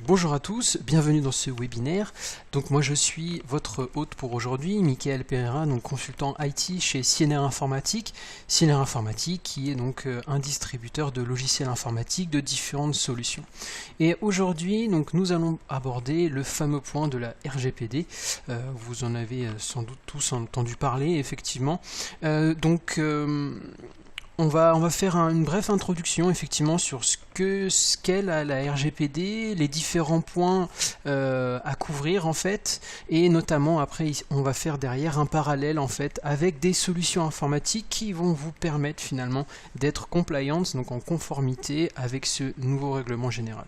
Bonjour à tous, bienvenue dans ce webinaire. Donc moi je suis votre hôte pour aujourd'hui, Michael Pereira, donc consultant IT chez CNR Informatique. CNR Informatique qui est donc un distributeur de logiciels informatiques de différentes solutions. Et aujourd'hui donc nous allons aborder le fameux point de la RGPD. Vous en avez sans doute tous entendu parler effectivement. On va faire une brève introduction effectivement sur ce qu'est la RGPD, les différents points à couvrir en fait, et notamment après on va faire derrière un parallèle en fait avec des solutions informatiques qui vont vous permettre finalement d'être compliant, donc en conformité avec ce nouveau règlement général.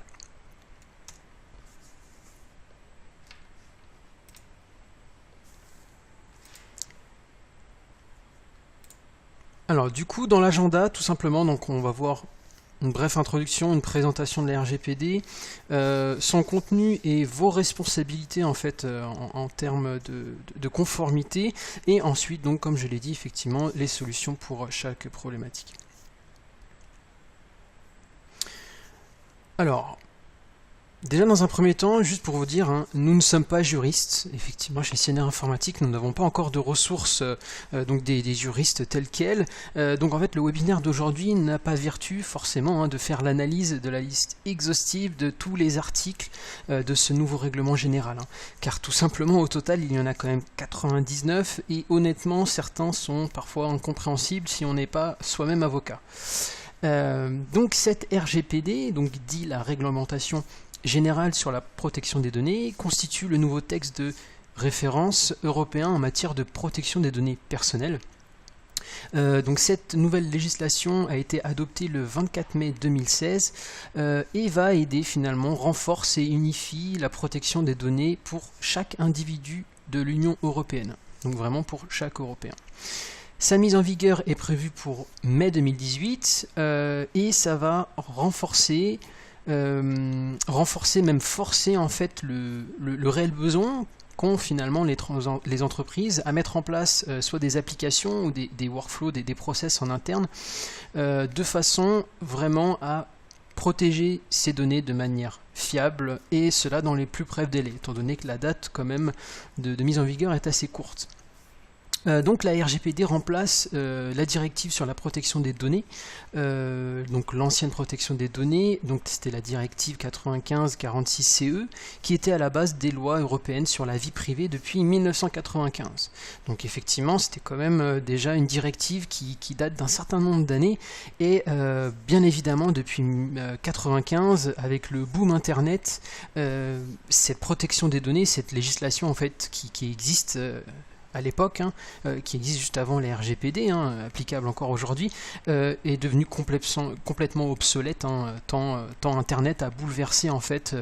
Alors du coup dans l'agenda tout simplement donc on va voir une brève introduction, une présentation de la RGPD, son contenu et vos responsabilités en fait en termes de conformité, et ensuite donc comme je l'ai dit effectivement les solutions pour chaque problématique. Alors déjà dans un premier temps, juste pour vous dire, nous ne sommes pas juristes. Effectivement, chez CNR Informatique, nous n'avons pas encore de ressources, donc des juristes tels quels. Donc en fait, le webinaire d'aujourd'hui n'a pas vertu forcément de faire l'analyse de la liste exhaustive de tous les articles de ce nouveau règlement général. Car tout simplement, au total, il y en a quand même 99, et honnêtement, certains sont parfois incompréhensibles si on n'est pas soi-même avocat. Donc cette RGPD, donc dit la réglementation générale sur la protection des données, constitue le nouveau texte de référence européen en matière de protection des données personnelles. Donc cette nouvelle législation a été adoptée le 24 mai 2016 et va aider finalement, renforce et unifie la protection des données pour chaque individu de l'Union européenne, donc vraiment pour chaque Européen. Sa mise en vigueur est prévue pour mai 2018 et ça va renforcer, même forcer en fait le réel besoin qu'ont finalement les entreprises à mettre en place soit des applications ou des workflows, des process en interne, de façon vraiment à protéger ces données de manière fiable, et cela dans les plus brefs délais, étant donné que la date quand même de mise en vigueur est assez courte. Donc la RGPD remplace la directive sur la protection des données, donc l'ancienne protection des données, donc c'était la directive 95/46/CE, qui était à la base des lois européennes sur la vie privée depuis 1995. Donc effectivement c'était quand même déjà une directive qui date d'un certain nombre d'années, et bien évidemment depuis 1995 avec le boom internet, cette protection des données, cette législation en fait qui existe à l'époque, qui existe juste avant les RGPD, applicable encore aujourd'hui, est devenue complètement obsolète, tant Internet a bouleversé en fait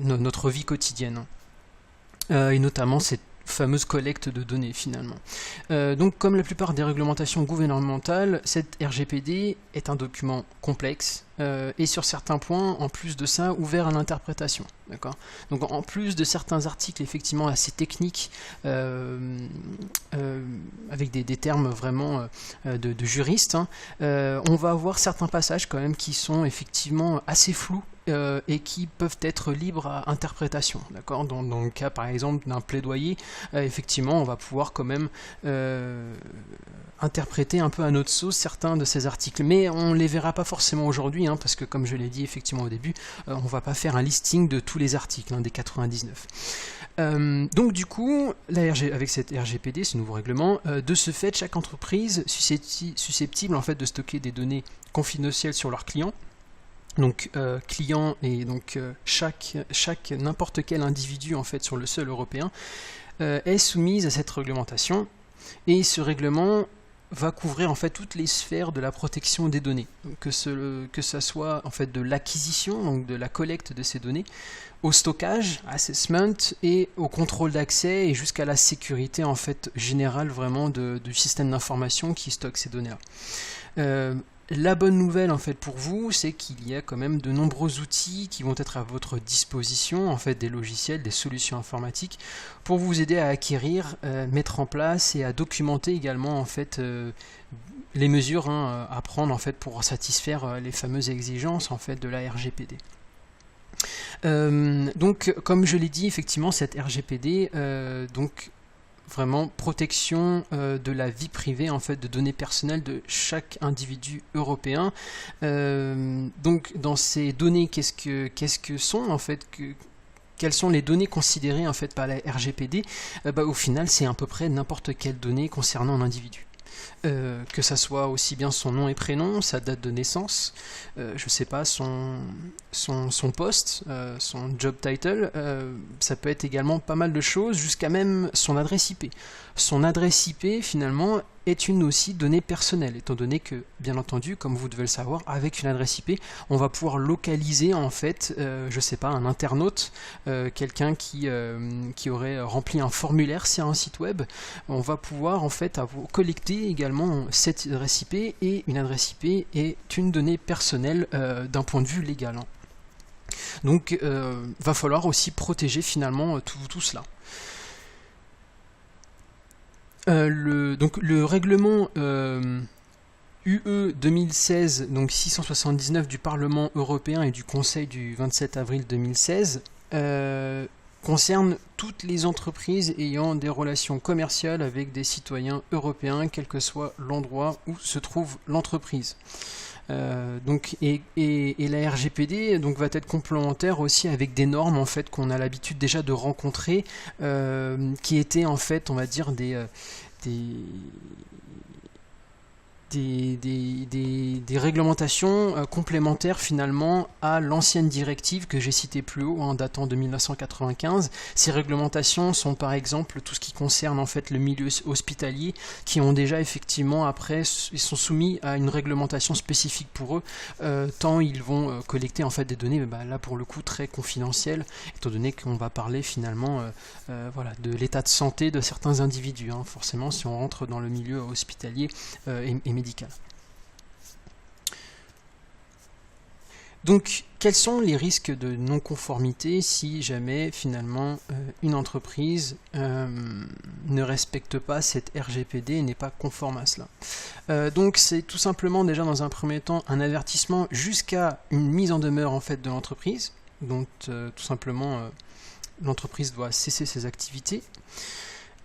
notre vie quotidienne, et notamment cette fameuse collecte de données finalement. Donc comme la plupart des réglementations gouvernementales, cette RGPD est un document complexe, et sur certains points, en plus de ça, ouvert à l'interprétation. D'accord ? Donc en plus de certains articles effectivement assez techniques, avec des termes vraiment de juristes, on va avoir certains passages quand même qui sont effectivement assez flous, et qui peuvent être libres à interprétation. D'accord ? Dans le cas par exemple d'un plaidoyer, effectivement on va pouvoir quand même interpréter un peu à notre sauce certains de ces articles, mais on ne les verra pas forcément aujourd'hui, parce que comme je l'ai dit effectivement au début, on ne va pas faire un listing de tous les articles, des 99. Donc du coup, avec cette RGPD, ce nouveau règlement, de ce fait, chaque entreprise susceptible en fait de stocker des données confidentielles sur leurs clients, donc client et donc n'importe quel individu en fait sur le sol européen, est soumise à cette réglementation, et ce règlement va couvrir en fait toutes les sphères de la protection des données, que ça soit en fait de l'acquisition, donc de la collecte de ces données, au stockage, assessment, et au contrôle d'accès, et jusqu'à la sécurité en fait générale vraiment du système d'information qui stocke ces données-là. La bonne nouvelle en fait pour vous, c'est qu'il y a quand même de nombreux outils qui vont être à votre disposition, en fait des logiciels, des solutions informatiques, pour vous aider à acquérir, mettre en place et à documenter également en fait les mesures à prendre en fait pour satisfaire les fameuses exigences en fait de la RGPD. Donc comme je l'ai dit, effectivement cette RGPD donc vraiment protection de la vie privée en fait de données personnelles de chaque individu européen. Donc dans ces données, qu'est-ce que sont en fait quelles sont les données considérées en fait par la RGPD? Au final, c'est à peu près n'importe quelle donnée concernant un individu. Que ça soit aussi bien son nom et prénom, sa date de naissance, je sais pas, son poste, son job title, ça peut être également pas mal de choses, jusqu'à même son adresse IP. Son adresse IP, finalement, est une aussi donnée personnelle, étant donné que, bien entendu, comme vous devez le savoir, avec une adresse IP, on va pouvoir localiser en fait, je sais pas, un internaute, quelqu'un qui aurait rempli un formulaire sur un site web, on va pouvoir en fait collecter également cette adresse IP, et une adresse IP est une donnée personnelle d'un point de vue légal. Donc, va falloir aussi protéger finalement tout cela. Donc le règlement UE 2016, donc 679 du Parlement européen et du Conseil du 27 avril 2016, concerne toutes les entreprises ayant des relations commerciales avec des citoyens européens, quel que soit l'endroit où se trouve l'entreprise. Et la RGPD donc va être complémentaire aussi avec des normes en fait qu'on a l'habitude déjà de rencontrer, qui étaient en fait, on va dire, des réglementations complémentaires finalement à l'ancienne directive que j'ai citée plus haut, datant de 1995. Ces réglementations sont par exemple tout ce qui concerne en fait le milieu hospitalier, qui ont déjà effectivement après, ils sont soumis à une réglementation spécifique pour eux, tant ils vont collecter en fait des données, là pour le coup très confidentielles, étant donné qu'on va parler finalement voilà, de l'état de santé de certains individus, forcément si on rentre dans le milieu hospitalier et médical. Donc, quels sont les risques de non-conformité si jamais finalement une entreprise ne respecte pas cette RGPD et n'est pas conforme à cela? Donc, c'est tout simplement déjà dans un premier temps un avertissement jusqu'à une mise en demeure en fait de l'entreprise. Donc, tout simplement, l'entreprise doit cesser ses activités.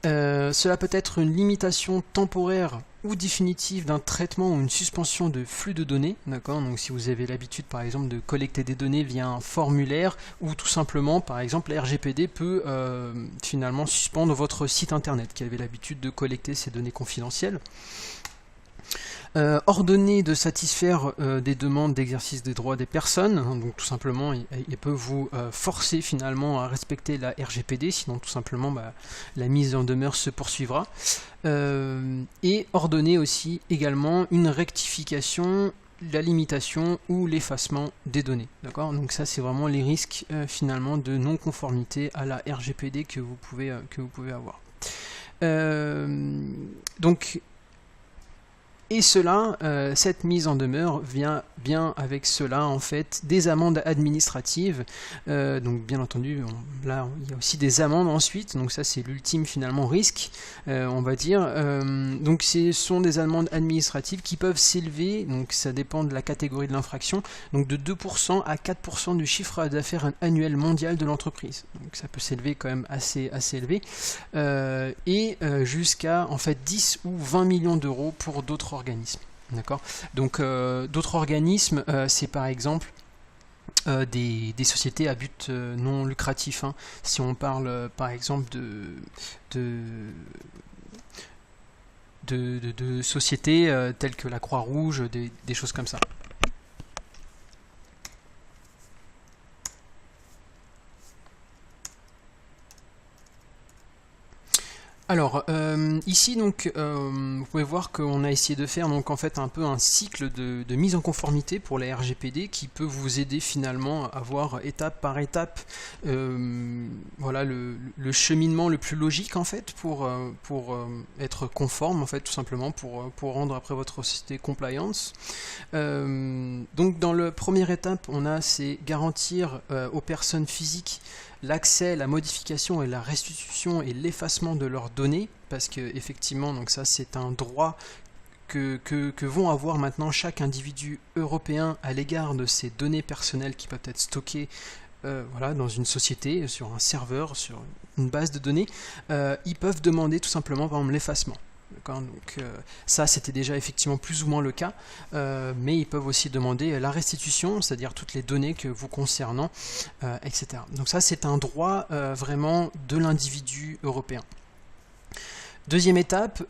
Cela peut être une limitation temporaire ou définitive d'un traitement ou une suspension de flux de données, d'accord? Donc si vous avez l'habitude par exemple de collecter des données via un formulaire, ou tout simplement par exemple la RGPD peut finalement suspendre votre site internet qui avait l'habitude de collecter ces données confidentielles. Ordonner de satisfaire des demandes d'exercice des droits des personnes, donc tout simplement il peut vous forcer finalement à respecter la RGPD, sinon tout simplement la mise en demeure se poursuivra, et ordonner aussi également une rectification, la limitation ou l'effacement des données, d'accord? Donc ça c'est vraiment les risques finalement de non-conformité à la RGPD que vous pouvez avoir. Et cela, cette mise en demeure vient bien avec cela en fait des amendes administratives. Donc bien entendu, là il y a aussi des amendes ensuite. Donc ça c'est l'ultime finalement risque, on va dire. Donc ce sont des amendes administratives qui peuvent s'élever. Donc ça dépend de la catégorie de l'infraction. Donc de 2% à 4% du chiffre d'affaires annuel mondial de l'entreprise. Donc ça peut s'élever quand même assez élevé. Et jusqu'à en fait 10 ou 20 millions d'euros pour d'autres organismes. D'accord. Donc d'autres organismes, c'est par exemple des sociétés à but non lucratif. Si on parle par exemple de sociétés telles que la Croix-Rouge, des choses comme ça. Alors ici donc vous pouvez voir qu'on a essayé de faire donc en fait un peu un cycle de mise en conformité pour la RGPD qui peut vous aider finalement à voir étape par étape voilà le cheminement le plus logique en fait pour être conforme en fait tout simplement pour rendre après votre société compliance. Donc dans la première étape c'est garantir aux personnes physiques l'accès, la modification et la restitution et l'effacement de leurs données, parce que effectivement donc ça c'est un droit que vont avoir maintenant chaque individu européen à l'égard de ces données personnelles qui peuvent être stockées voilà, dans une société, sur un serveur, sur une base de données, ils peuvent demander tout simplement par exemple l'effacement. Donc ça c'était déjà effectivement plus ou moins le cas, mais ils peuvent aussi demander la restitution, c'est-à-dire toutes les données que vous concernant, etc. Donc ça c'est un droit vraiment de l'individu européen. Deuxième étape,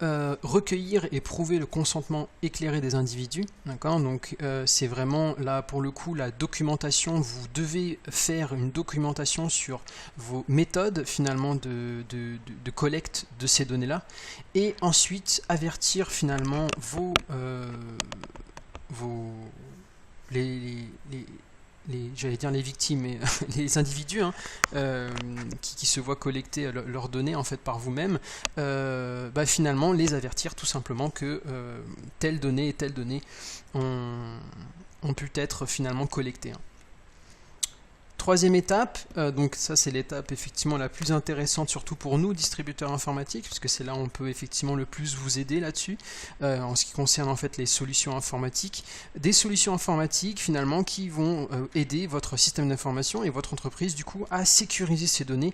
recueillir et prouver le consentement éclairé des individus. Donc c'est vraiment là pour le coup la documentation. Vous devez faire une documentation sur vos méthodes finalement de collecte de ces données-là, et ensuite avertir finalement j'allais dire les victimes, mais les individus qui se voient collecter leurs données en fait par vous-même, finalement les avertir tout simplement que telle donnée et telle donnée ont pu être finalement collectées. Troisième étape, donc ça c'est l'étape effectivement la plus intéressante, surtout pour nous distributeurs informatiques, puisque c'est là où on peut effectivement le plus vous aider là-dessus, en ce qui concerne en fait les solutions informatiques. Des solutions informatiques finalement qui vont aider votre système d'information et votre entreprise du coup à sécuriser ces données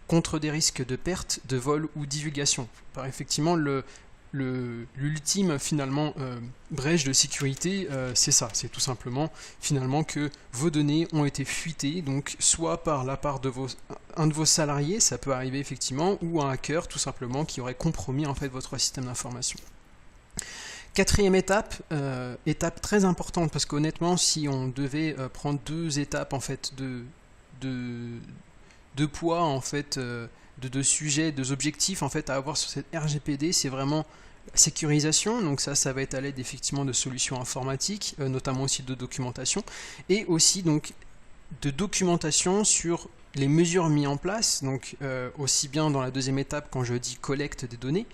contre des risques de perte, de vol ou divulgation. Par effectivement l'ultime finalement brèche de sécurité, c'est ça, c'est tout simplement finalement que vos données ont été fuitées, donc soit par la part de un de vos salariés, ça peut arriver effectivement, ou un hacker tout simplement qui aurait compromis en fait votre système d'information. Quatrième étape, étape très importante, parce qu'honnêtement si on devait prendre deux étapes en fait de poids en fait, de deux sujets, deux objectifs en fait à avoir sur cette RGPD, c'est vraiment la sécurisation. Donc ça va être à l'aide effectivement de solutions informatiques, notamment aussi de documentation, et aussi donc de documentation sur les mesures mises en place, donc aussi bien dans la deuxième étape quand je dis collecte des données,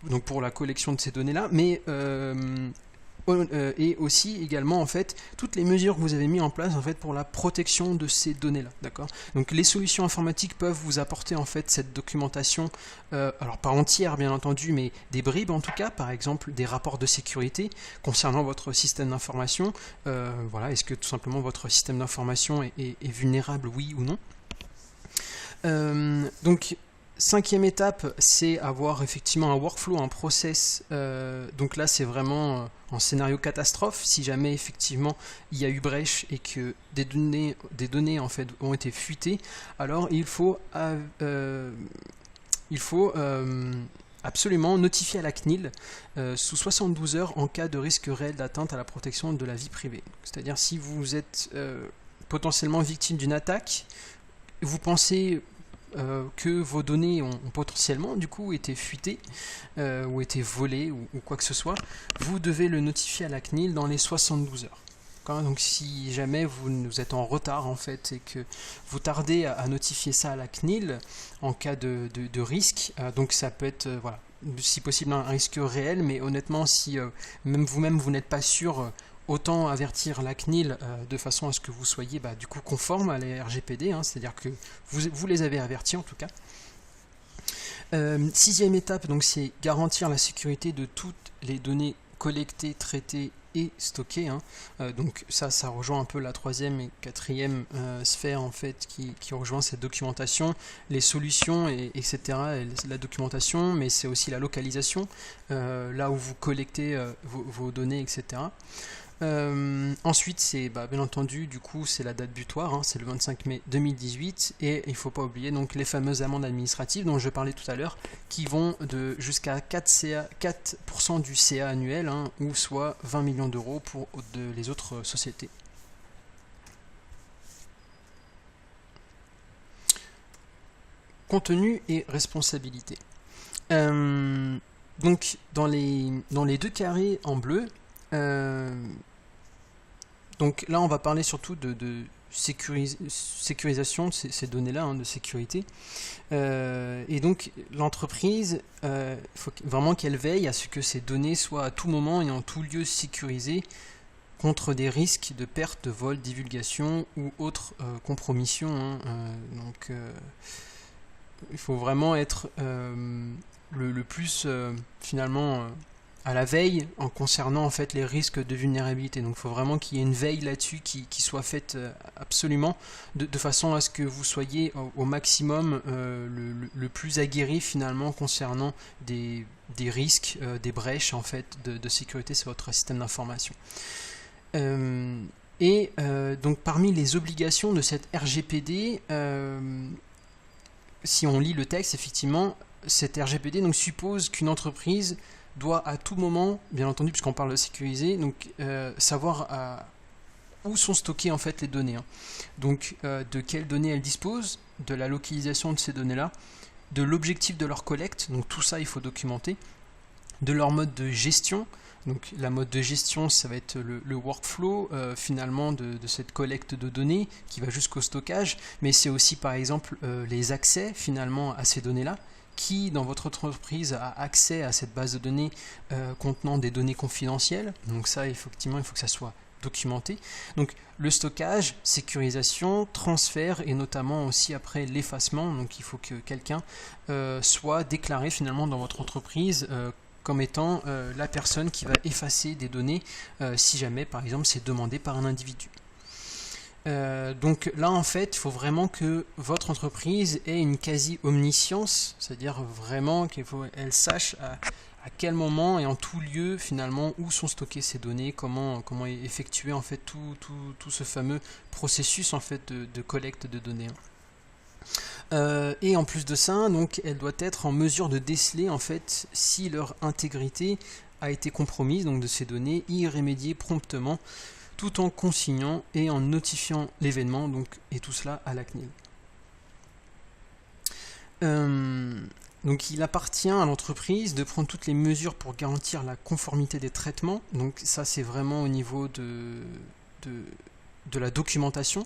donc pour la collection de ces données là, mais et aussi également en fait toutes les mesures que vous avez mis en place en fait pour la protection de ces données là, d'accord. Donc les solutions informatiques peuvent vous apporter en fait cette documentation, alors pas entière bien entendu, mais des bribes en tout cas, par exemple des rapports de sécurité concernant votre système d'information, voilà, est-ce que tout simplement votre système d'information est vulnérable, oui ou non. Donc cinquième étape, c'est avoir effectivement un workflow, un process, donc là c'est vraiment en scénario catastrophe, si jamais effectivement il y a eu brèche et que des données en fait ont été fuitées, alors il faut absolument notifier à la CNIL sous 72 heures en cas de risque réel d'atteinte à la protection de la vie privée. C'est-à-dire si vous êtes potentiellement victime d'une attaque, vous pensez que vos données ont potentiellement du coup été fuitées ou été volées ou quoi que ce soit, vous devez le notifier à la CNIL dans les 72 heures. Donc si jamais vous êtes en retard en fait et que vous tardez à notifier ça à la CNIL en cas de risque, donc ça peut être voilà, si possible un risque réel, mais honnêtement si même vous-même vous n'êtes pas sûr, autant avertir la CNIL de façon à ce que vous soyez du coup conforme à la RGPD, c'est-à-dire que vous les avez avertis en tout cas. Sixième étape, donc c'est garantir la sécurité de toutes les données collectées, traitées et stockées. Donc ça rejoint un peu la troisième et quatrième sphère en fait qui rejoint cette documentation, les solutions etc. Et la documentation, mais c'est aussi la localisation, là où vous collectez vos données, etc. Ensuite c'est bien entendu du coup c'est la date butoir, c'est le 25 mai 2018, et il ne faut pas oublier donc les fameuses amendes administratives dont je parlais tout à l'heure, qui vont de jusqu'à 4% du CA annuel, ou soit 20 millions d'euros pour les autres sociétés. Contenu et responsabilité. Donc dans les deux carrés en bleu, donc là on va parler surtout de sécurisation de ces données-là, de sécurité. Et donc l'entreprise, il faut vraiment qu'elle veille à ce que ces données soient à tout moment et en tout lieu sécurisées contre des risques de perte, de vol, divulgation ou autre compromission. Donc il faut vraiment être le plus finalement à la veille en concernant en fait les risques de vulnérabilité. Donc il faut vraiment qu'il y ait une veille là-dessus qui soit faite absolument de façon à ce que vous soyez au maximum le plus aguerri finalement concernant des risques, des brèches en fait de sécurité sur votre système d'information. Donc parmi les obligations de cette RGPD, si on lit le texte, effectivement, cette RGPD donc, suppose qu'une entreprise doit à tout moment, bien entendu, puisqu'on parle de sécuriser, donc savoir où sont stockées en fait les données. Donc de quelles données elles disposent, de la localisation de ces données-là, de l'objectif de leur collecte, donc tout ça il faut documenter, de leur mode de gestion. Donc la mode de gestion, ça va être le workflow finalement de cette collecte de données qui va jusqu'au stockage, mais c'est aussi par exemple les accès finalement à ces données-là. Qui dans votre entreprise a accès à cette base de données contenant des données confidentielles. Donc ça, effectivement, il faut que ça soit documenté. Donc le stockage, sécurisation, transfert et notamment aussi après l'effacement. Donc il faut que quelqu'un soit déclaré finalement dans votre entreprise comme étant la personne qui va effacer des données si jamais par exemple c'est demandé par un individu. Donc là en fait il faut vraiment que votre entreprise ait une quasi-omniscience, c'est-à-dire vraiment qu'elle sache à quel moment et en tout lieu finalement où sont stockées ces données, comment effectuer en fait tout ce fameux processus en fait de collecte de données. Et en plus de ça, donc elle doit être en mesure de déceler en fait si leur intégrité a été compromise, donc de ces données, y remédier promptement, tout en consignant et en notifiant l'événement, et tout cela à la CNIL. Donc il appartient à l'entreprise de prendre toutes les mesures pour garantir la conformité des traitements. Donc ça c'est vraiment au niveau de la documentation.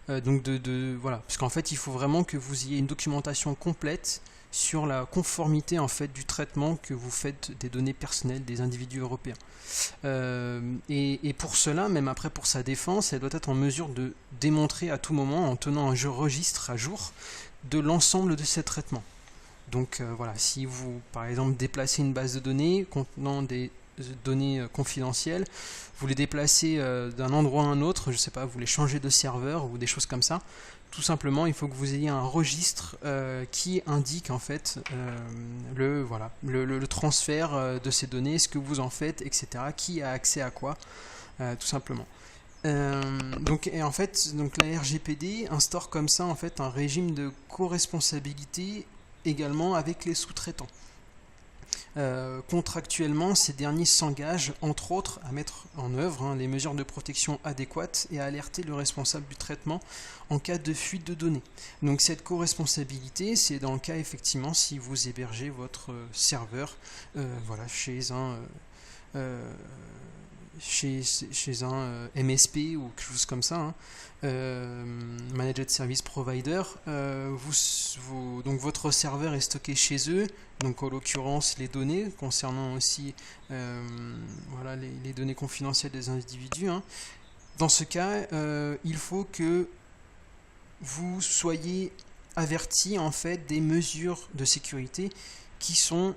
Voilà, parce qu'en fait il faut vraiment que vous ayez une documentation complète sur la conformité en fait du traitement que vous faites des données personnelles des individus européens. Et pour cela, même après pour sa défense, elle doit être en mesure de démontrer à tout moment en tenant un registre à jour de l'ensemble de ces traitements. Donc voilà, si vous par exemple déplacez une base de données contenant des données confidentielles, vous les déplacez d'un endroit à un autre, je sais pas, vous les changez de serveur ou des choses comme ça, tout simplement il faut que vous ayez un registre qui indique en fait le transfert de ces données, ce que vous en faites, etc. Qui a accès à quoi, tout simplement. En fait, la RGPD instaure comme ça en fait un régime de co-responsabilité également avec les sous-traitants. Contractuellement, ces derniers s'engagent, entre autres, à mettre en œuvre les mesures de protection adéquates et à alerter le responsable du traitement en cas de fuite de données. Donc cette co-responsabilité, c'est dans le cas, effectivement, si vous hébergez votre serveur chez un MSP ou quelque chose comme ça, Managed Service Provider, donc votre serveur est stocké chez eux, donc en l'occurrence les données concernant aussi les données confidentielles des individus. Dans ce cas, il faut que vous soyez avertis en fait des mesures de sécurité qui sont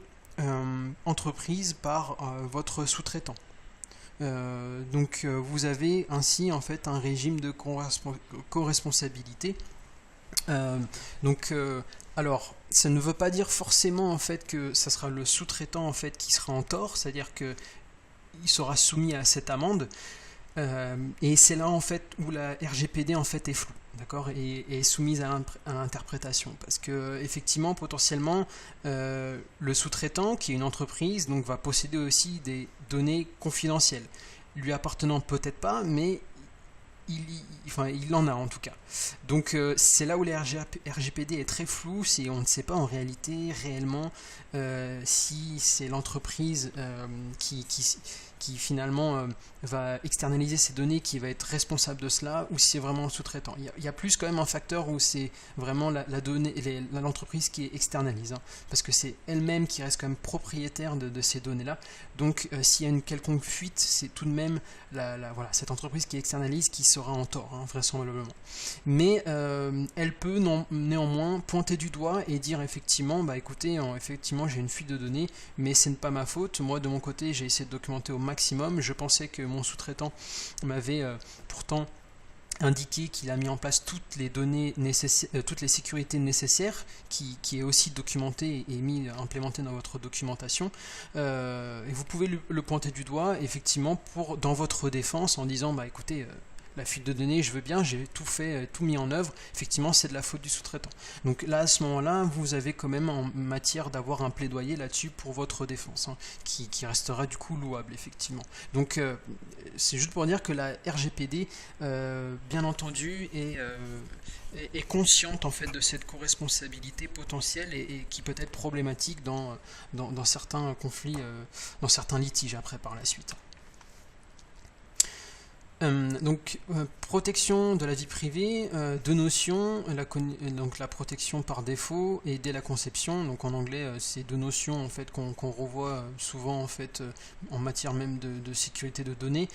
entreprises par votre sous-traitant. Vous avez ainsi en fait un régime de co-responsabilité. Alors ça ne veut pas dire forcément en fait que ça sera le sous-traitant en fait qui sera en tort, c'est-à-dire que il sera soumis à cette amende, et c'est là en fait où la RGPD en fait est floue, d'accord, et est soumise à l'interprétation, parce que effectivement potentiellement le sous-traitant qui est une entreprise donc va posséder aussi des données confidentielles lui appartenant peut-être pas, mais il en a en tout cas. Donc c'est là où la RGPD est très floue, on ne sait pas en réalité réellement si c'est l'entreprise qui finalement va externaliser ces données, qui va être responsable de cela, ou si c'est vraiment un sous-traitant. Il y a plus quand même un facteur où c'est vraiment l'entreprise qui externalise, hein, parce que c'est elle-même qui reste quand même propriétaire de ces données-là. Donc s'il y a une quelconque fuite, c'est tout de même voilà, cette entreprise qui externalise qui sera en tort, hein, vraisemblablement. Mais elle peut néanmoins pointer du doigt et dire effectivement, bah écoutez, effectivement j'ai une fuite de données, mais ce n'est pas ma faute. Moi de mon côté j'ai essayé de documenter au maximum. Je pensais que mon sous-traitant m'avait pourtant indiqué qu'il a mis en place toutes les données nécessaires, toutes les sécurités nécessaires, qui est aussi documenté et implémenté dans votre documentation. Et vous pouvez le pointer du doigt effectivement dans votre défense en disant bah écoutez, la fuite de données, je veux bien, j'ai tout fait, tout mis en œuvre, effectivement c'est de la faute du sous-traitant. Donc là, à ce moment-là, vous avez quand même en matière d'avoir un plaidoyer là-dessus pour votre défense, hein, qui restera du coup louable, effectivement. Donc c'est juste pour dire que la RGPD, bien entendu, est consciente en fait de cette co-responsabilité potentielle et qui peut être problématique dans certains conflits, dans certains litiges après par la suite. Donc protection de la vie privée, deux notions, donc la protection par défaut et dès la conception. Donc en anglais c'est deux notions en fait qu'on revoit souvent en fait en matière même de sécurité de données,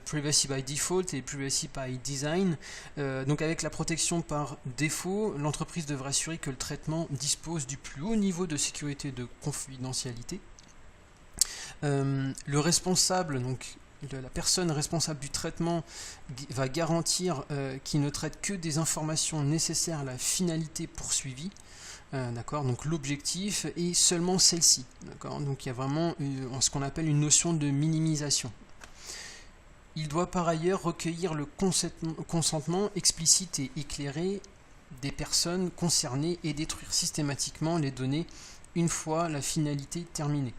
privacy by default et privacy by design. Donc avec la protection par défaut, l'entreprise devra assurer que le traitement dispose du plus haut niveau de sécurité de confidentialité. Le responsable, donc la personne responsable du traitement, va garantir qu'il ne traite que des informations nécessaires à la finalité poursuivie, d'accord, donc l'objectif est seulement celle-ci, d'accord, donc il y a vraiment ce qu'on appelle une notion de minimisation. Il doit par ailleurs recueillir le consentement explicite et éclairé des personnes concernées et détruire systématiquement les données une fois la finalité terminée.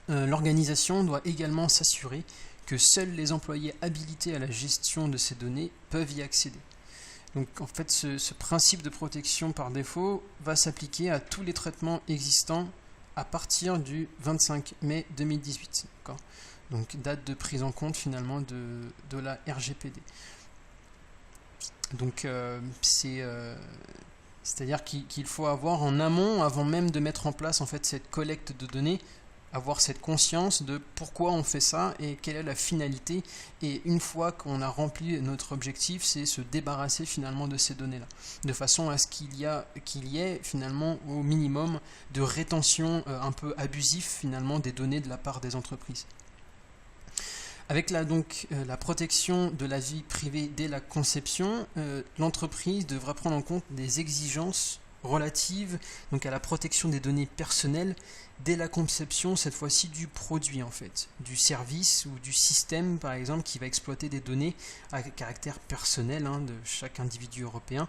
L'organisation doit également s'assurer que seuls les employés habilités à la gestion de ces données peuvent y accéder. Donc en fait ce principe de protection par défaut va s'appliquer à tous les traitements existants à partir du 25 mai 2018. Donc date de prise en compte finalement de la RGPD. Donc c'est-à-dire qu'il faut avoir en amont, avant même de mettre en place en fait cette collecte de données, avoir cette conscience de pourquoi on fait ça et quelle est la finalité, et une fois qu'on a rempli notre objectif, c'est se débarrasser finalement de ces données là, de façon à ce qu'il y ait finalement au minimum de rétention un peu abusif finalement des données de la part des entreprises. Avec la protection de la vie privée dès la conception, l'entreprise devra prendre en compte des exigences relatives donc à la protection des données personnelles dès la conception, cette fois-ci du produit en fait, du service ou du système par exemple qui va exploiter des données à caractère personnel de chaque individu européen.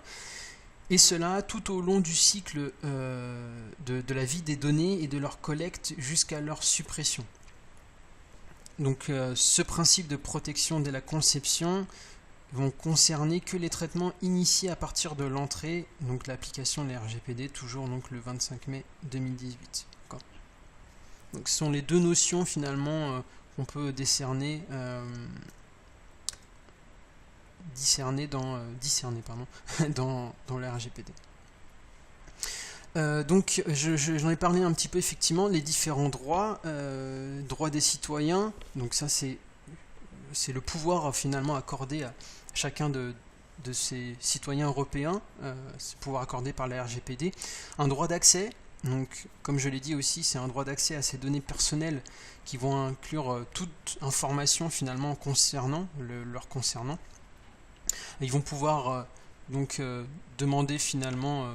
Et cela tout au long du cycle de la vie des données et de leur collecte jusqu'à leur suppression. Donc ce principe de protection dès la conception vont concerner que les traitements initiés à partir de l'entrée, donc l'application de la RGPD, toujours donc le 25 mai 2018. Donc ce sont les deux notions finalement qu'on peut discerner dans la RGPD. Donc j'en ai parlé un petit peu effectivement, les différents droits, droits des citoyens, donc ça c'est le pouvoir finalement accordé à chacun de ces citoyens européens, ce pouvoir accordé par la RGPD, un droit d'accès, donc comme je l'ai dit aussi, c'est un droit d'accès à ces données personnelles qui vont inclure toute information finalement leur concernant. Ils vont pouvoir demander finalement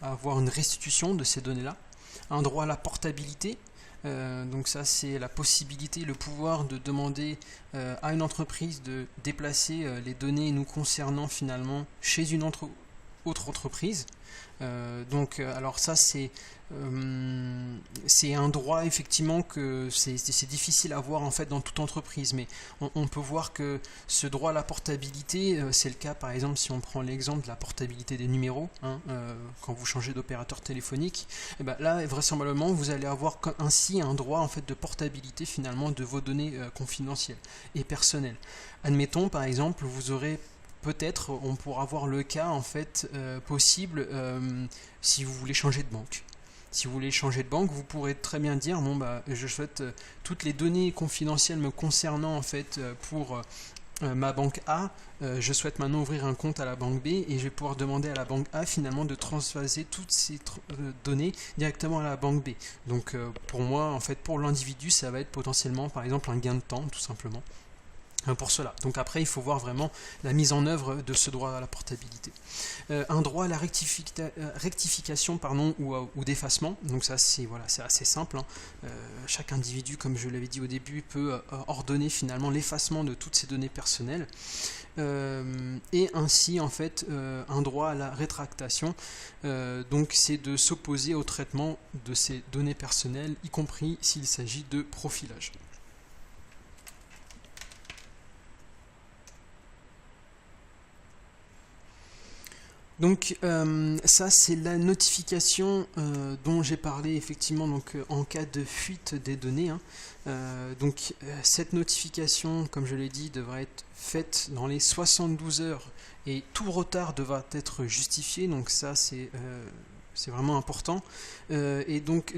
à avoir une restitution de ces données-là, un droit à la portabilité. Donc ça c'est la possibilité, le pouvoir de demander à une entreprise de déplacer les données nous concernant finalement chez une autre entreprise. Alors ça c'est un droit effectivement que c'est difficile à voir en fait dans toute entreprise, mais on peut voir que ce droit à la portabilité, c'est le cas par exemple si on prend l'exemple de la portabilité des numéros, quand vous changez d'opérateur téléphonique, et ben là vraisemblablement vous allez avoir ainsi un droit en fait de portabilité finalement de vos données confidentielles et personnelles. Admettons par exemple vous aurez peut-être, on pourra voir le cas en fait possible si vous voulez changer de banque. Si vous voulez changer de banque, vous pourrez très bien dire bon bah je souhaite toutes les données confidentielles me concernant en fait pour ma banque A, je souhaite maintenant ouvrir un compte à la banque B et je vais pouvoir demander à la banque A finalement de transvaser toutes ces données directement à la banque B. Donc pour moi en fait pour l'individu ça va être potentiellement par exemple un gain de temps tout simplement. Pour cela. Donc après, il faut voir vraiment la mise en œuvre de ce droit à la portabilité. Un droit à la rectification ou d'effacement. Donc ça, c'est assez simple. Chaque individu, comme je l'avais dit au début, peut ordonner finalement l'effacement de toutes ces données personnelles. Et ainsi, en fait, un droit à la rétractation. Donc c'est de s'opposer au traitement de ces données personnelles, y compris s'il s'agit de profilage. Donc ça c'est la notification dont j'ai parlé effectivement donc, en cas de fuite des données. Cette notification, comme je l'ai dit, devrait être faite dans les 72 heures et tout retard devra être justifié, donc ça c'est vraiment important. Et donc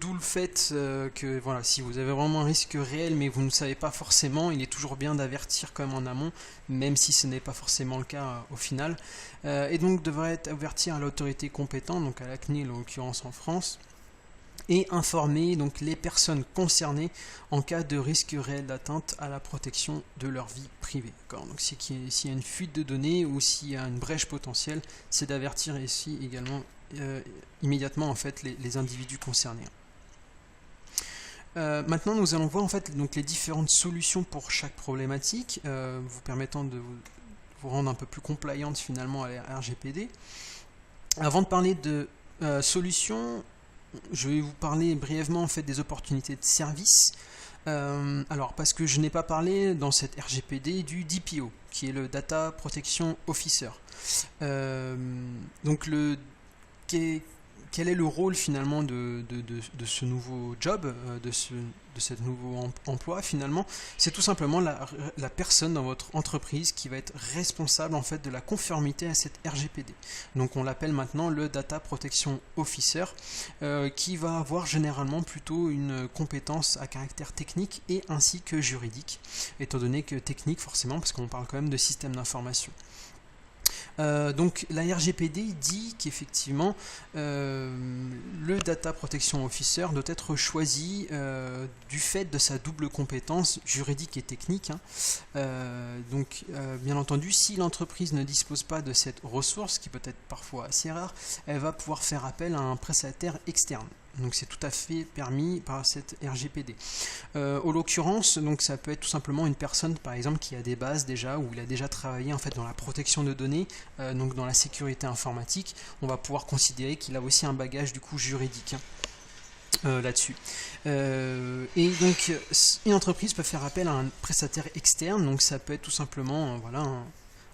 d'où le fait que voilà, si vous avez vraiment un risque réel mais vous ne savez pas forcément, il est toujours bien d'avertir quand même en amont, même si ce n'est pas forcément le cas au final. Et donc devrait être avertir à l'autorité compétente, donc à la CNIL en l'occurrence en France, et informer donc les personnes concernées en cas de risque réel d'atteinte à la protection de leur vie privée. Donc s'il y a une fuite de données ou s'il y a une brèche potentielle, c'est d'avertir ici également immédiatement en fait les individus concernés. Maintenant nous allons voir en fait donc les différentes solutions pour chaque problématique, vous permettant de vous rendre un peu plus compliant finalement à la RGPD. Avant de parler de solutions, je vais vous parler brièvement en fait des opportunités de service. Alors parce que je n'ai pas parlé dans cette RGPD du DPO qui est le Data Protection Officer. Donc quel est le rôle finalement de ce nouveau job, de ce nouveau emploi finalement? C'est tout simplement la personne dans votre entreprise qui va être responsable en fait de la conformité à cette RGPD. Donc on l'appelle maintenant le Data Protection Officer, qui va avoir généralement plutôt une compétence à caractère technique et ainsi que juridique, étant donné que technique forcément parce qu'on parle quand même de système d'information. Donc la RGPD dit qu'effectivement le Data Protection Officer doit être choisi du fait de sa double compétence juridique et technique. Bien entendu, si l'entreprise ne dispose pas de cette ressource, qui peut être parfois assez rare, elle va pouvoir faire appel à un prestataire externe. Donc c'est tout à fait permis par cette RGPD. En l'occurrence, donc ça peut être tout simplement une personne par exemple qui a des bases déjà, ou il a déjà travaillé en fait dans la protection de données, donc dans la sécurité informatique. On va pouvoir considérer qu'il a aussi un bagage du coup juridique là-dessus. Et donc une entreprise peut faire appel à un prestataire externe, donc ça peut être tout simplement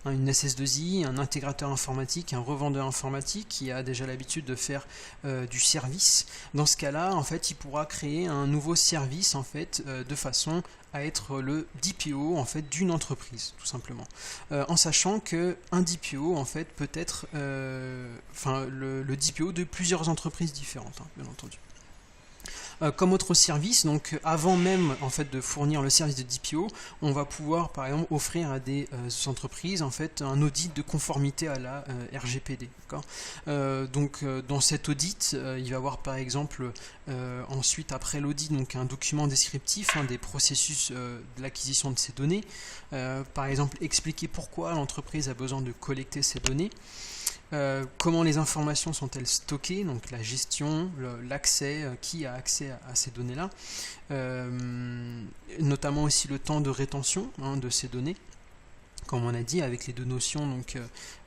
une SS2I, un intégrateur informatique, un revendeur informatique qui a déjà l'habitude de faire du service. Dans ce cas-là, en fait, il pourra créer un nouveau service en fait, de façon à être le DPO en fait d'une entreprise, tout simplement. En sachant que un DPO en fait peut être, le DPO de plusieurs entreprises différentes, bien entendu. Comme autre service, donc avant même en fait de fournir le service de DPO, on va pouvoir par exemple offrir à des entreprises en fait un audit de conformité à la RGPD. Dans cet audit, il va y avoir par exemple ensuite après l'audit donc un document descriptif des processus de l'acquisition de ces données. Par exemple expliquer pourquoi l'entreprise a besoin de collecter ces données. Comment les informations sont-elles stockées, donc la gestion, l'accès, qui a accès à ces données-là, notamment aussi le temps de rétention de ces données, comme on a dit, avec les deux notions, donc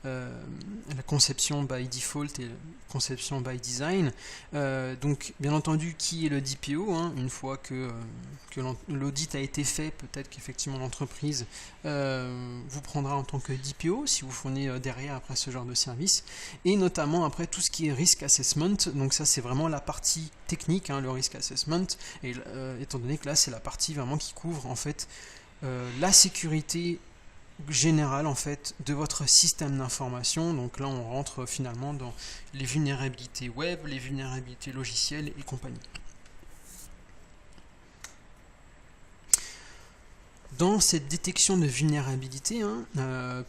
la conception by default et la conception by design. Donc bien entendu, qui est le DPO, hein, une fois que l'audit a été fait, peut-être qu'effectivement l'entreprise vous prendra en tant que DPO si vous fournissez derrière après ce genre de service, et notamment après tout ce qui est risk assessment. Donc ça c'est vraiment la partie technique, hein, le risk assessment, et étant donné que là c'est la partie vraiment qui couvre en fait la sécurité générale en fait de votre système d'information. Donc là on rentre finalement dans les vulnérabilités web, les vulnérabilités logicielles et compagnie. Dans cette détection de vulnérabilité, hein,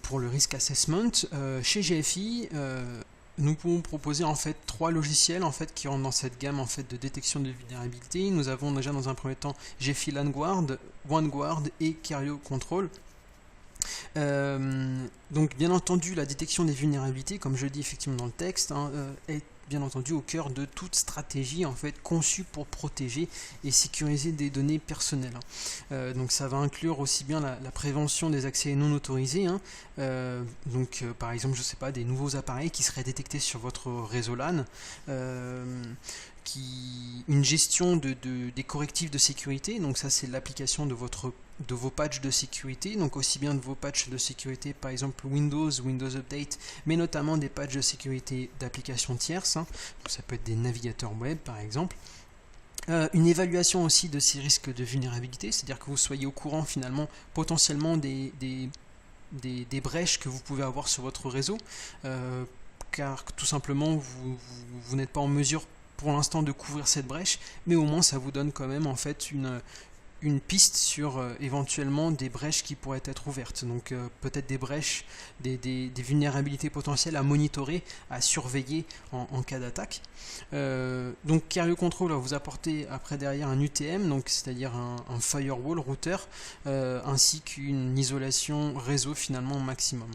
pour le risk assessment, chez GFI, nous pouvons proposer en fait 3 logiciels en fait qui rentrent dans cette gamme en fait de détection de vulnérabilité. Nous avons déjà dans un premier temps GFI LandGuard, OneGuard et Kerio Control. Donc bien entendu la détection des vulnérabilités, comme je le dis effectivement dans le texte, hein, est bien entendu au cœur de toute stratégie en fait conçue pour protéger et sécuriser des données personnelles. Donc ça va inclure aussi bien la prévention des accès non autorisés, hein, par exemple je sais pas, des nouveaux appareils qui seraient détectés sur votre réseau LAN, une gestion des correctifs de sécurité. Donc ça c'est l'application de vos patchs de sécurité, donc aussi bien de vos patchs de sécurité par exemple Windows Update, mais notamment des patchs de sécurité d'applications tierces, hein. Donc ça peut être des navigateurs web par exemple. Une évaluation aussi de ces risques de vulnérabilité, c'est-à-dire que vous soyez au courant finalement potentiellement des brèches que vous pouvez avoir sur votre réseau, car tout simplement vous n'êtes pas en mesure pour l'instant de couvrir cette brèche, mais au moins ça vous donne quand même en fait une piste sur éventuellement des brèches qui pourraient être ouvertes. Donc peut-être des brèches, des vulnérabilités potentielles à monitorer, à surveiller en cas d'attaque. Donc Kerio Control va vous apporter après derrière un UTM, donc c'est-à-dire un firewall router, ainsi qu'une isolation réseau finalement maximum.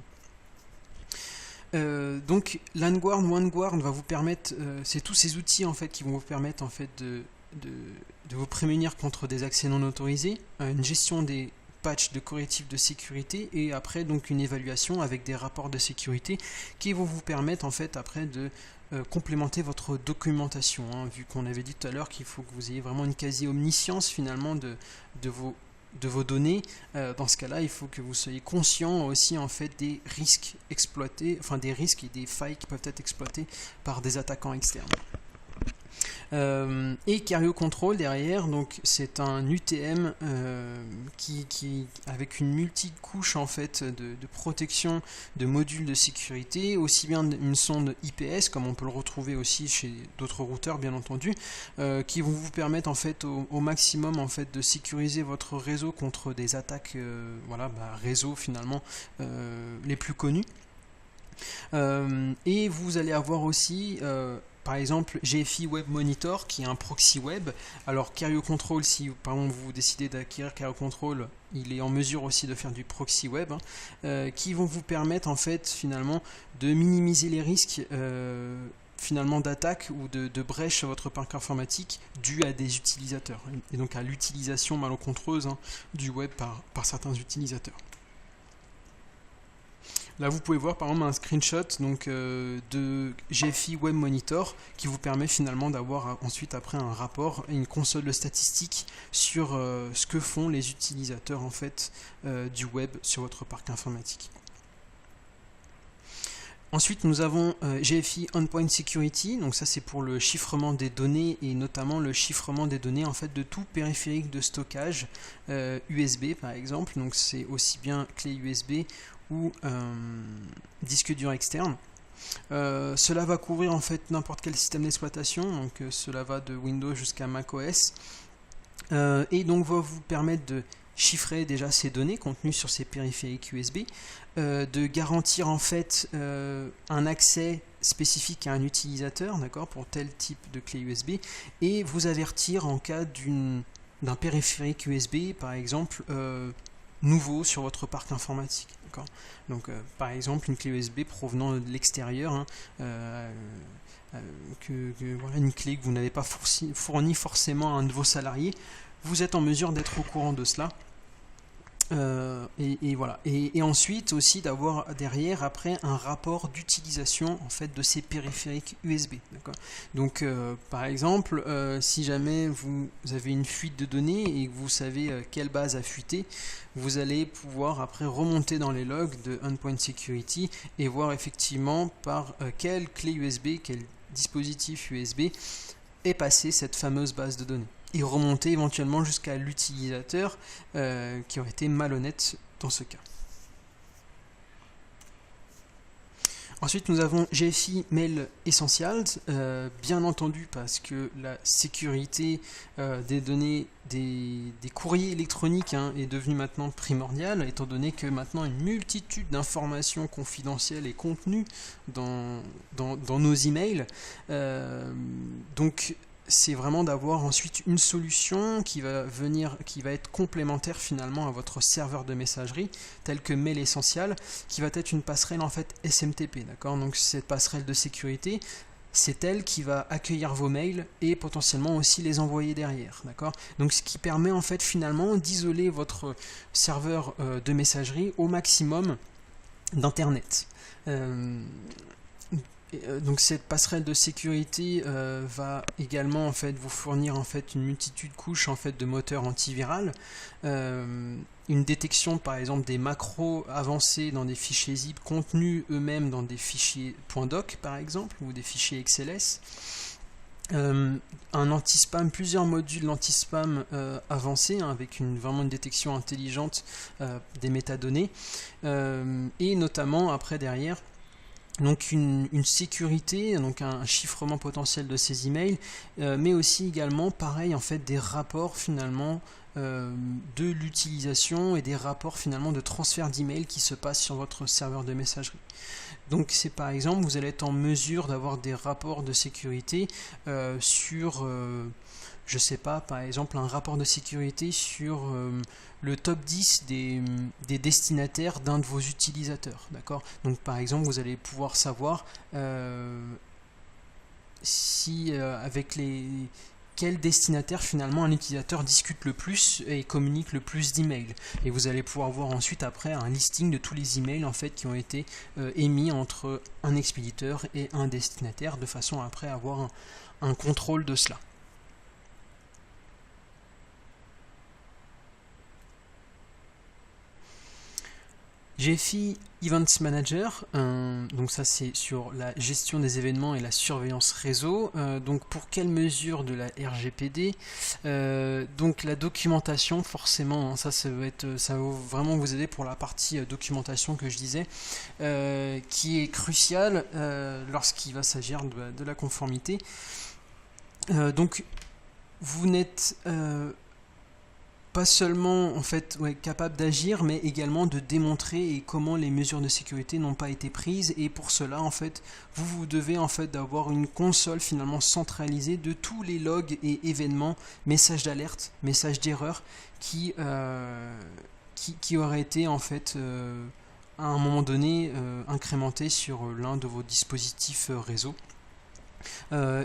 Donc LandGuard, OneGuard va vous permettre, c'est tous ces outils en fait qui vont vous permettre en fait de vous prémunir contre des accès non autorisés, une gestion des patchs de correctifs de sécurité et après donc une évaluation avec des rapports de sécurité qui vont vous permettre en fait après de complémenter votre documentation, hein, vu qu'on avait dit tout à l'heure qu'il faut que vous ayez vraiment une quasi-omniscience finalement de vos données. Dans ce cas-là, il faut que vous soyez conscient aussi en fait des risques exploités, enfin des risques et des failles qui peuvent être exploités par des attaquants externes. Et Kerio Control derrière, donc c'est un UTM qui avec une multicouche en fait de protection de modules de sécurité, aussi bien une sonde IPS comme on peut le retrouver aussi chez d'autres routeurs bien entendu, qui vont vous permettre en fait au maximum en fait de sécuriser votre réseau contre des attaques réseau finalement les plus connues. Et vous allez avoir aussi par exemple GFI Web Monitor qui est un proxy web. Alors Kerio Control, si par exemple vous décidez d'acquérir Kerio Control, il est en mesure aussi de faire du proxy web, qui vont vous permettre en fait finalement de minimiser les risques finalement d'attaque ou de brèche sur votre parc informatique dû à des utilisateurs et donc à l'utilisation malencontreuse du web par certains utilisateurs. Là, vous pouvez voir par exemple un screenshot donc, de GFI Web Monitor qui vous permet finalement d'avoir ensuite après un rapport et une console de statistiques sur ce que font les utilisateurs en fait du web sur votre parc informatique. Ensuite, nous avons GFI Endpoint Security, donc ça c'est pour le chiffrement des données et notamment le chiffrement des données en fait de tout périphérique de stockage USB par exemple, donc c'est aussi bien clé USB ou disque dur externe. Cela va couvrir en fait n'importe quel système d'exploitation, donc cela va de Windows jusqu'à macOS, et donc va vous permettre de chiffrer déjà ces données contenues sur ces périphériques USB, de garantir en fait un accès spécifique à un utilisateur, d'accord, pour tel type de clé USB, et vous avertir en cas d'un périphérique USB par exemple nouveau sur votre parc informatique. Donc par exemple une clé USB provenant de l'extérieur, voilà, une clé que vous n'avez pas fournie forcément à un de vos salariés, vous êtes en mesure d'être au courant de cela Et voilà. Et ensuite aussi d'avoir derrière après un rapport d'utilisation en fait de ces périphériques USB. Donc par exemple, si jamais vous avez une fuite de données et que vous savez quelle base a fuité, vous allez pouvoir après remonter dans les logs de Endpoint Security et voir effectivement par quelle clé USB, quel dispositif USB est passée cette fameuse base de données. Et remonter éventuellement jusqu'à l'utilisateur qui aurait été malhonnête dans ce cas. Ensuite, nous avons GFI Mail Essentials, bien entendu parce que la sécurité des données des courriers électroniques est devenue maintenant primordiale, étant donné que maintenant une multitude d'informations confidentielles est contenue dans nos emails. Donc, c'est vraiment d'avoir ensuite une solution qui va être complémentaire finalement à votre serveur de messagerie, tel que Mail Essential, qui va être une passerelle en fait SMTP, d'accord. Donc cette passerelle de sécurité, c'est elle qui va accueillir vos mails et potentiellement aussi les envoyer derrière, d'accord. Donc ce qui permet en fait finalement d'isoler votre serveur de messagerie au maximum d'internet. Donc cette passerelle de sécurité va également en fait vous fournir en fait une multitude de couches en fait de moteurs antivirales, une détection par exemple des macros avancés dans des fichiers zip contenus eux-mêmes dans des fichiers .doc par exemple ou des fichiers XLS. Un anti-spam, plusieurs modules d'anti-spam avancés avec vraiment une détection intelligente des métadonnées et notamment après derrière donc une sécurité, donc un chiffrement potentiel de ces emails, mais aussi également pareil en fait des rapports finalement de l'utilisation et des rapports finalement de transfert d'emails qui se passent sur votre serveur de messagerie. Donc c'est par exemple vous allez être en mesure d'avoir des rapports de sécurité sur je sais pas, par exemple un rapport de sécurité sur le top 10 des destinataires d'un de vos utilisateurs, d'accord. Donc par exemple vous allez pouvoir savoir si avec quel destinataire finalement un utilisateur discute le plus et communique le plus d'emails. Et vous allez pouvoir voir ensuite après un listing de tous les emails en fait qui ont été émis entre un expéditeur et un destinataire, de façon à après avoir un contrôle de cela. GFI Events Manager, donc ça c'est sur la gestion des événements et la surveillance réseau. Donc pour quelle mesure de la RGPD? Donc la documentation, forcément, ça va vraiment vous aider pour la partie documentation que je disais, qui est cruciale lorsqu'il va s'agir de la conformité. Donc vous n'êtes pas seulement en fait capable d'agir, mais également de démontrer comment les mesures de sécurité n'ont pas été prises, et pour cela en fait vous devez en fait d'avoir une console finalement centralisée de tous les logs et événements, messages d'alerte, messages d'erreur qui auraient été en fait à un moment donné incrémentés sur l'un de vos dispositifs réseau.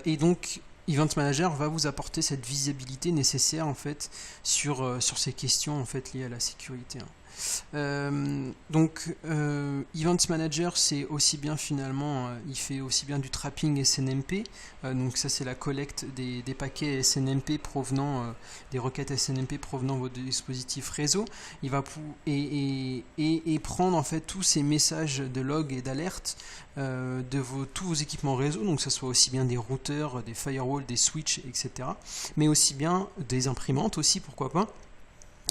Et donc Event Manager va vous apporter cette visibilité nécessaire en fait sur ces questions en fait liées à la sécurité. Donc Event Manager, c'est aussi bien finalement, il fait aussi bien du trapping SNMP, donc ça c'est la collecte des paquets SNMP provenant des requêtes SNMP provenant de vos dispositifs réseau. Il va et prendre en fait tous ces messages de log et d'alerte de tous vos équipements réseau, donc que ce soit aussi bien des routeurs, des firewalls, des switches, etc. mais aussi bien des imprimantes aussi, pourquoi pas,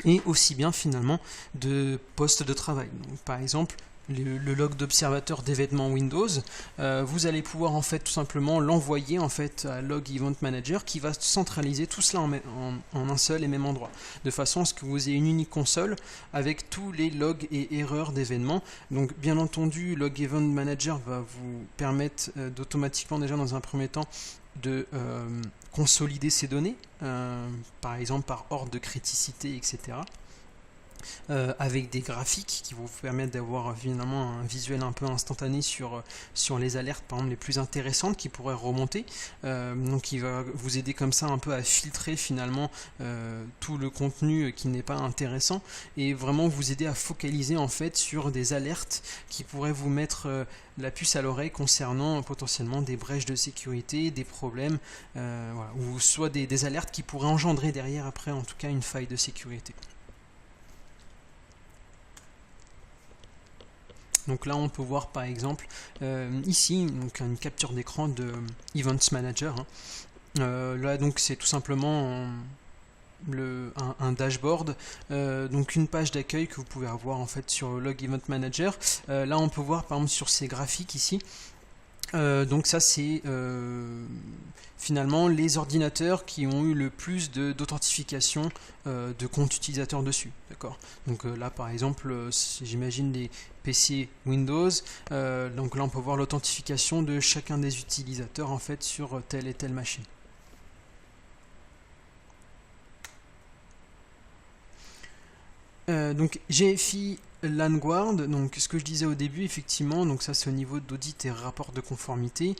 et aussi bien finalement de postes de travail. Donc, par exemple, le log d'observateur d'événements Windows, vous allez pouvoir en fait tout simplement l'envoyer en fait à Log Event Manager, qui va centraliser tout cela en un seul et même endroit, de façon à ce que vous ayez une unique console avec tous les logs et erreurs d'événements. Donc bien entendu, Log Event Manager va vous permettre d'automatiquement déjà dans un premier temps de consolider ces données, par exemple par ordre de criticité, etc. avec des graphiques qui vous permettent d'avoir finalement un visuel un peu instantané sur les alertes par exemple les plus intéressantes qui pourraient remonter, donc il va vous aider comme ça un peu à filtrer finalement tout le contenu qui n'est pas intéressant et vraiment vous aider à focaliser en fait sur des alertes qui pourraient vous mettre la puce à l'oreille concernant potentiellement des brèches de sécurité, des problèmes, voilà, ou soit des alertes qui pourraient engendrer derrière après en tout cas une faille de sécurité. Donc là on peut voir par exemple ici donc une capture d'écran de Events Manager, là donc c'est tout simplement un dashboard, donc une page d'accueil que vous pouvez avoir en fait sur Log Event Manager. Là on peut voir par exemple sur ces graphiques ici, donc ça c'est finalement les ordinateurs qui ont eu le plus d'authentification de comptes utilisateurs dessus, d'accord. Donc là par exemple j'imagine les PC Windows, donc là on peut voir l'authentification de chacun des utilisateurs en fait sur telle et telle machine. Donc GFI LANguard, donc ce que je disais au début effectivement, donc ça c'est au niveau d'audit et rapport de conformité,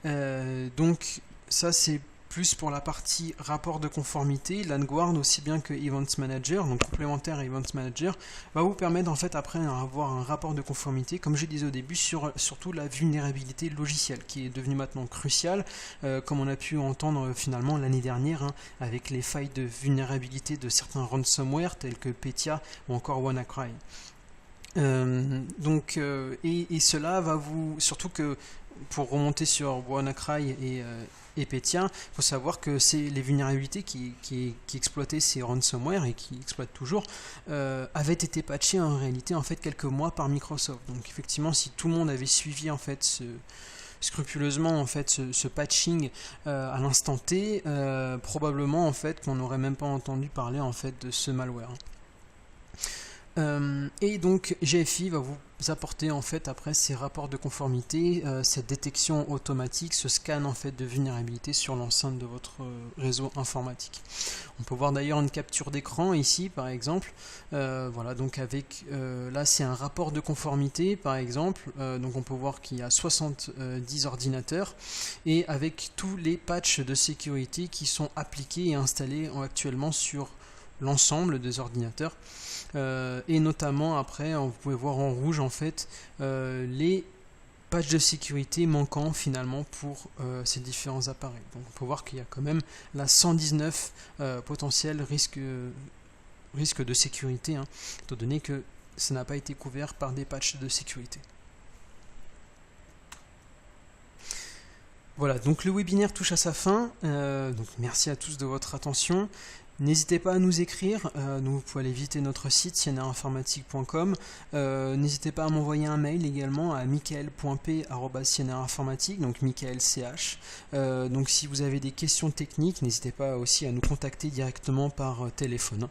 donc ça c'est plus pour la partie rapport de conformité. LANguard aussi bien que Events Manager, donc complémentaire à Events Manager, va vous permettre en fait après d'avoir un rapport de conformité, comme je disais au début, sur surtout la vulnérabilité logicielle qui est devenue maintenant cruciale, comme on a pu entendre finalement l'année dernière avec les failles de vulnérabilité de certains ransomware tels que Petya ou encore WannaCry. Donc et cela va vous, surtout que pour remonter sur WannaCry et Petya, il faut savoir que c'est les vulnérabilités qui exploitaient ces ransomware et qui exploitent toujours avaient été patchées en réalité en fait quelques mois par Microsoft. Donc effectivement si tout le monde avait suivi en fait scrupuleusement en fait ce patching à l'instant T, probablement en fait qu'on n'aurait même pas entendu parler en fait de ce malware. Et donc GFI va vous apporter en fait après ces rapports de conformité, cette détection automatique, ce scan en fait de vulnérabilité sur l'enceinte de votre réseau informatique. On peut voir d'ailleurs une capture d'écran ici par exemple, voilà, donc avec là c'est un rapport de conformité par exemple, donc on peut voir qu'il y a 70 ordinateurs et avec tous les patchs de sécurité qui sont appliqués et installés actuellement sur l'ensemble des ordinateurs, et notamment après vous pouvez voir en rouge en fait les patchs de sécurité manquants finalement pour ces différents appareils. Donc on peut voir qu'il y a quand même là 119 potentiels risques de sécurité, étant donné que ça n'a pas été couvert par des patchs de sécurité. Voilà, donc le webinaire touche à sa fin, donc merci à tous de votre attention. N'hésitez pas à nous écrire, vous pouvez aller visiter notre site cnrinformatique.com, n'hésitez pas à m'envoyer un mail également à michael.p@cnrinformatique, donc Michael CH. Donc si vous avez des questions techniques, n'hésitez pas aussi à nous contacter directement par téléphone.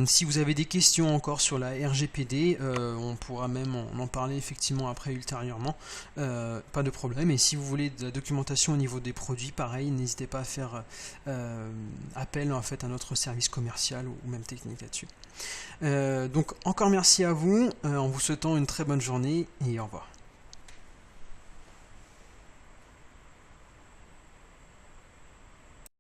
Si vous avez des questions encore sur la RGPD, on pourra même en parler effectivement après ultérieurement, pas de problème. Et si vous voulez de la documentation au niveau des produits, pareil, n'hésitez pas à faire appel en fait à notre service commercial ou même technique là-dessus. Donc encore merci à vous, en vous souhaitant une très bonne journée et au revoir.